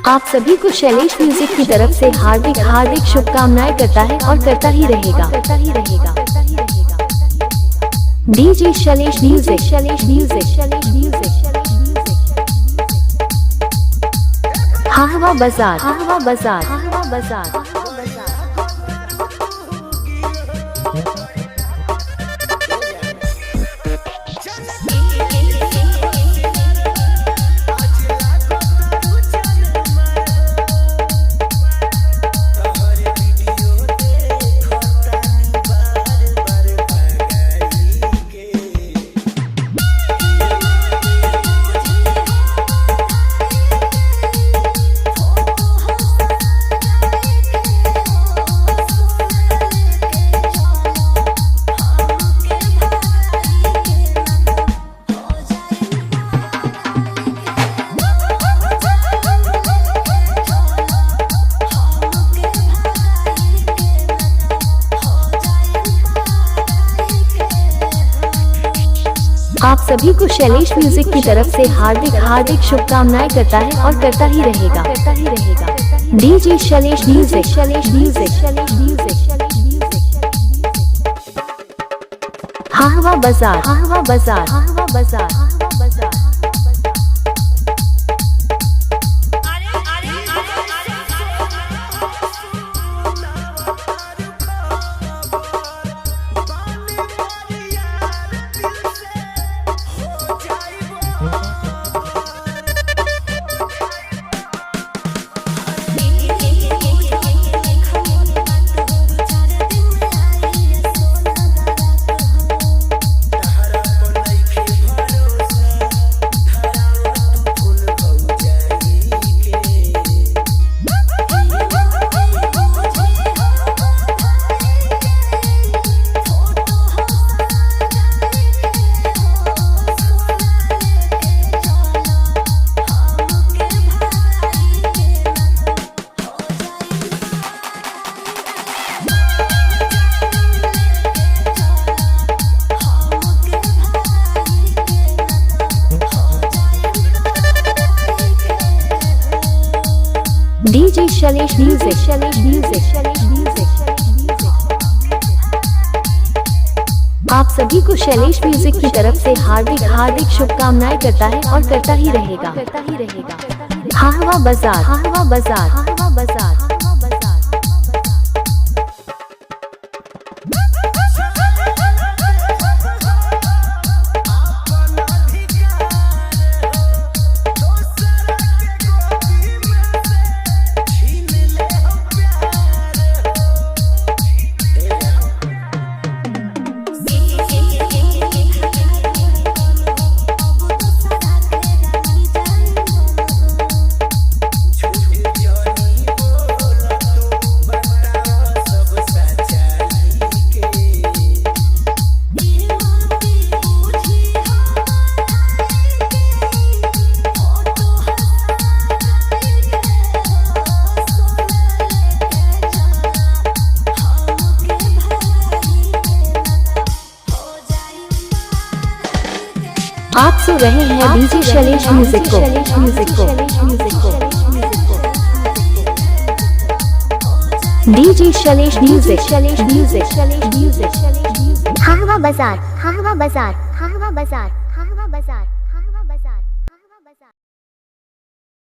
आप सभी को शैलेश म्यूजिक की तरफ से हार्दिक शुभकामनाएं करता है और करता ही रहेगा। DJ Shailesh music. हाहवा बाजार। आप सभी को शैलेश म्यूजिक की तरफ से हार्दिक शुभकामनाएं करता है और करता ही रहेगा। DJ Shailesh music. हाहवा बाजार। DJ Shailesh music. आप सभी को शैलेश म्यूजिक की तरफ से हार्दिक शुभकामनाएं करता है और करता ही रहेगा। हाहवा बाजार। आप सुन रहे हैं डीजे शैलेश म्यूजिक को। DJ Shailesh music. हाहवा बाजार।